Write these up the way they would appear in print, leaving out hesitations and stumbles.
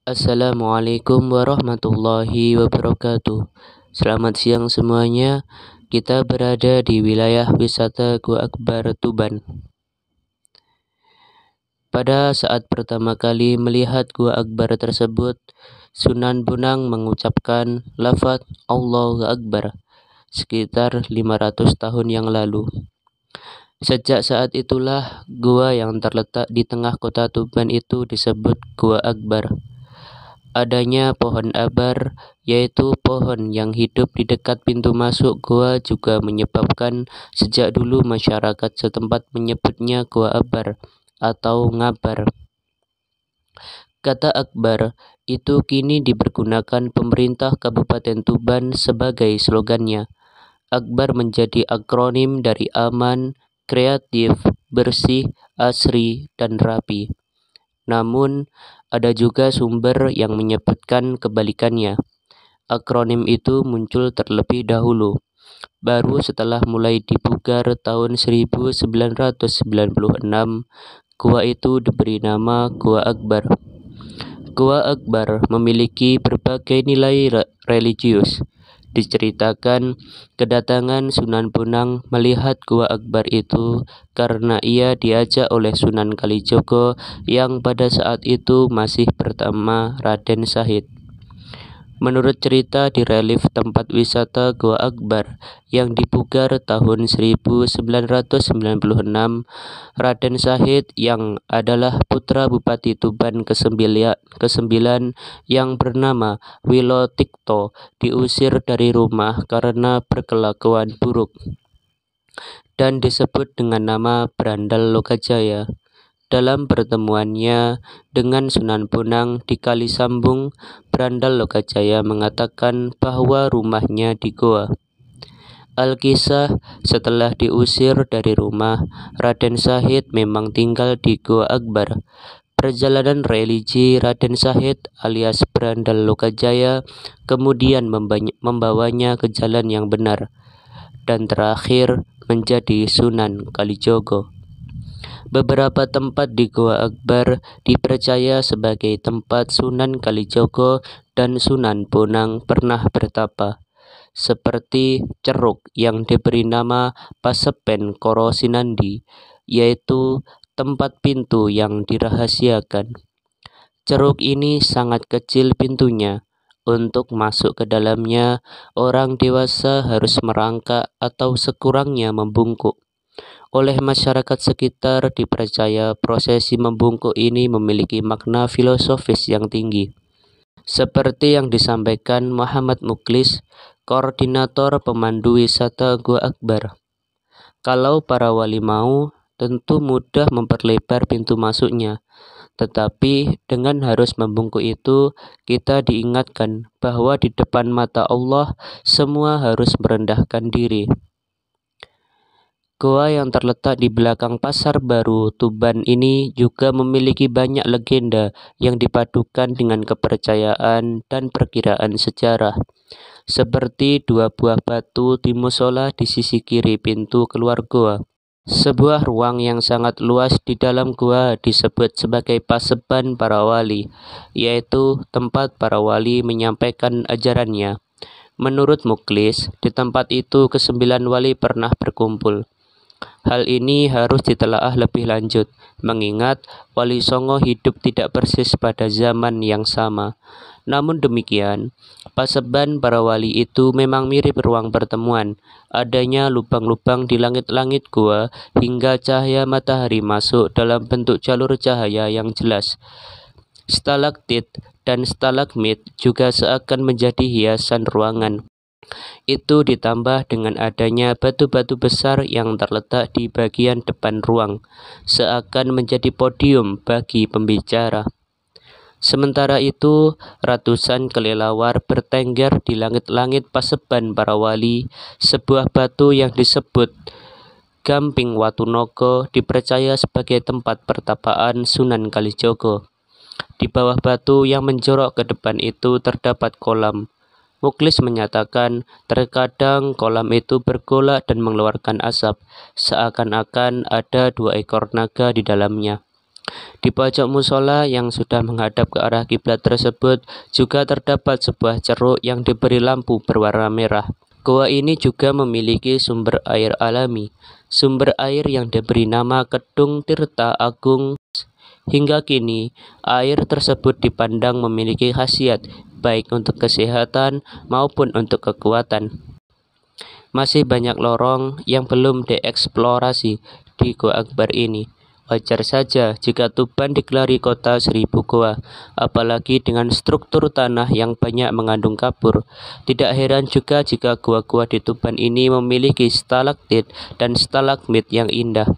Assalamualaikum warahmatullahi wabarakatuh. Selamat siang semuanya. Kita berada di wilayah wisata Gua Akbar Tuban. Pada saat pertama kali melihat Gua Akbar tersebut, Sunan Bonang mengucapkan lafaz Allahu Akbar sekitar 500 tahun yang lalu. Sejak saat itulah gua yang terletak di tengah kota Tuban itu disebut Gua Akbar. Adanya pohon abar, yaitu pohon yang hidup di dekat pintu masuk gua, juga menyebabkan sejak dulu masyarakat setempat menyebutnya Gua Abar atau Ngabar. Kata Akbar itu kini dipergunakan pemerintah Kabupaten Tuban sebagai slogannya. Akbar menjadi akronim dari aman, kreatif, bersih, asri, dan rapi. Namun, ada juga sumber yang menyebutkan kebalikannya. Akronim itu muncul terlebih dahulu, baru setelah mulai dipugar tahun 1996, gua itu diberi nama Gua Akbar. Gua Akbar memiliki berbagai nilai religius. Diceritakan kedatangan Sunan Bonang melihat Gua Akbar itu karena ia diajak oleh Sunan Kalijogo yang pada saat itu masih bernama Raden Syahid. Menurut cerita di relief tempat wisata Gua Akbar yang dipugar tahun 1996, Raden Syahid yang adalah putra Bupati Tuban ke-9 yang bernama Wilotikto diusir dari rumah karena berkelakuan buruk dan disebut dengan nama Brandal Lokajaya. Dalam pertemuannya dengan Sunan Bonang di Kali Sambung, Brandal Lokajaya mengatakan bahwa rumahnya di goa. Alkisah, setelah diusir dari rumah, Raden Syahid memang tinggal di Gua Akbar. Perjalanan religi Raden Syahid alias Brandal Lokajaya kemudian membawanya ke jalan yang benar, dan terakhir menjadi Sunan Kalijogo. Beberapa tempat di Gua Akbar dipercaya sebagai tempat Sunan Kalijogo dan Sunan Bonang pernah bertapa, seperti Ceruk yang diberi nama Pasepen Koro Sinandi, yaitu tempat pintu yang dirahasiakan. Ceruk ini sangat kecil pintunya. Untuk masuk ke dalamnya, orang dewasa harus merangkak atau sekurangnya membungkuk. Oleh masyarakat sekitar dipercaya prosesi membungkuk ini memiliki makna filosofis yang tinggi. Seperti yang disampaikan Muhammad Muklis, koordinator pemandu wisata Gua Akbar. Kalau para wali mau, tentu mudah memperlebar pintu masuknya. Tetapi dengan harus membungkuk itu, kita diingatkan bahwa di depan mata Allah semua harus merendahkan diri. Goa yang terletak di belakang Pasar Baru Tuban ini juga memiliki banyak legenda yang dipadukan dengan kepercayaan dan perkiraan sejarah. Seperti dua buah batu di musola di sisi kiri pintu keluar goa. Sebuah ruang yang sangat luas di dalam goa disebut sebagai paseban para wali, yaitu tempat para wali menyampaikan ajarannya. Menurut Muklis, di tempat itu ke-9 wali pernah berkumpul. Hal ini harus ditelaah lebih lanjut, mengingat Wali Songo hidup tidak persis pada zaman yang sama. Namun demikian, paseban para wali itu memang mirip ruang pertemuan. Adanya lubang-lubang di langit-langit gua hingga cahaya matahari masuk dalam bentuk jalur cahaya yang jelas. Stalaktit dan stalagmit juga seakan menjadi hiasan ruangan. Itu ditambah dengan adanya batu-batu besar yang terletak di bagian depan ruang, seakan menjadi podium bagi pembicara. Sementara itu, ratusan kelelawar bertengger di langit-langit paseban para wali. Sebuah batu yang disebut Gamping Watunogo dipercaya sebagai tempat pertapaan Sunan Kalijogo. Di bawah batu yang menjorok ke depan itu terdapat kolam. Muklis menyatakan terkadang kolam itu bergolak dan mengeluarkan asap, seakan-akan ada 2 ekor naga di dalamnya. Di pojok musola yang sudah menghadap ke arah kiblat tersebut juga terdapat sebuah ceruk yang diberi lampu berwarna merah. Gua ini juga memiliki sumber air alami, sumber air yang diberi nama Kedung Tirta Agung. Hingga kini, air tersebut dipandang memiliki khasiat baik untuk kesehatan maupun untuk kekuatan. Masih banyak lorong yang belum dieksplorasi di Gua Akbar ini. Wajar saja jika Tuban digelari kota seribu gua, apalagi dengan struktur tanah yang banyak mengandung kapur. Tidak heran juga jika gua-gua di Tuban ini memiliki stalaktit dan stalagmit yang indah.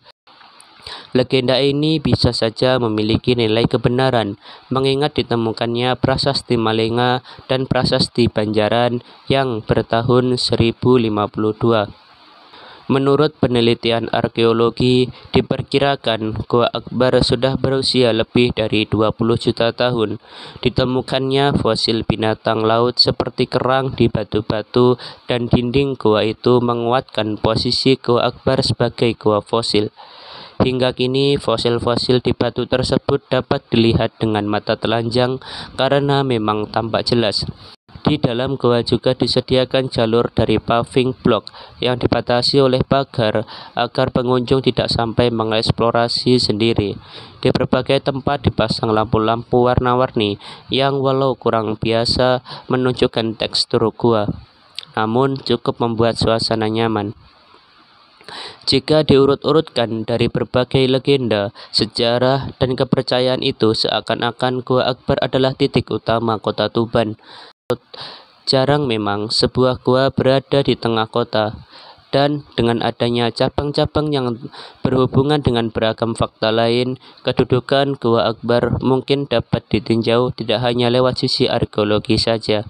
Legenda ini bisa saja memiliki nilai kebenaran, mengingat ditemukannya prasasti Malenga dan prasasti Banjaran yang bertahun 1052. Menurut penelitian arkeologi, diperkirakan Gua Akbar sudah berusia lebih dari 20 juta tahun. Ditemukannya fosil binatang laut seperti kerang di batu-batu dan dinding gua itu menguatkan posisi Gua Akbar sebagai gua fosil. Hingga kini, fosil-fosil di batu tersebut dapat dilihat dengan mata telanjang karena memang tampak jelas. Di dalam gua juga disediakan jalur dari paving block yang dibatasi oleh pagar agar pengunjung tidak sampai mengeksplorasi sendiri. Di berbagai tempat dipasang lampu-lampu warna-warni yang walau kurang biasa menunjukkan tekstur gua, namun cukup membuat suasana nyaman. Jika diurut-urutkan dari berbagai legenda, sejarah, dan kepercayaan itu seakan-akan Gua Akbar adalah titik utama kota Tuban. Jarang memang sebuah gua berada di tengah kota, dan dengan adanya cabang-cabang yang berhubungan dengan beragam fakta lain, kedudukan Gua Akbar mungkin dapat ditinjau tidak hanya lewat sisi arkeologi saja.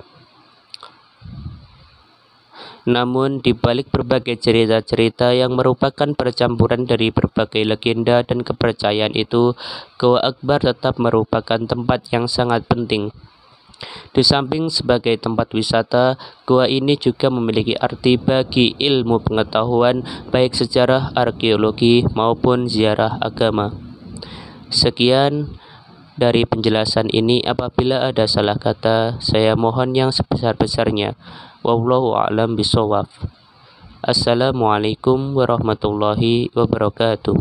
Namun, di balik berbagai cerita-cerita yang merupakan percampuran dari berbagai legenda dan kepercayaan itu, Gua Akbar tetap merupakan tempat yang sangat penting. Di samping sebagai tempat wisata, gua ini juga memiliki arti bagi ilmu pengetahuan baik sejarah, arkeologi, maupun ziarah agama. Sekian dari penjelasan ini. Apabila ada salah kata, saya mohon yang sebesar-besarnya. Wallahu a'lam bishawab. Assalamualaikum warahmatullahi wabarakatuh.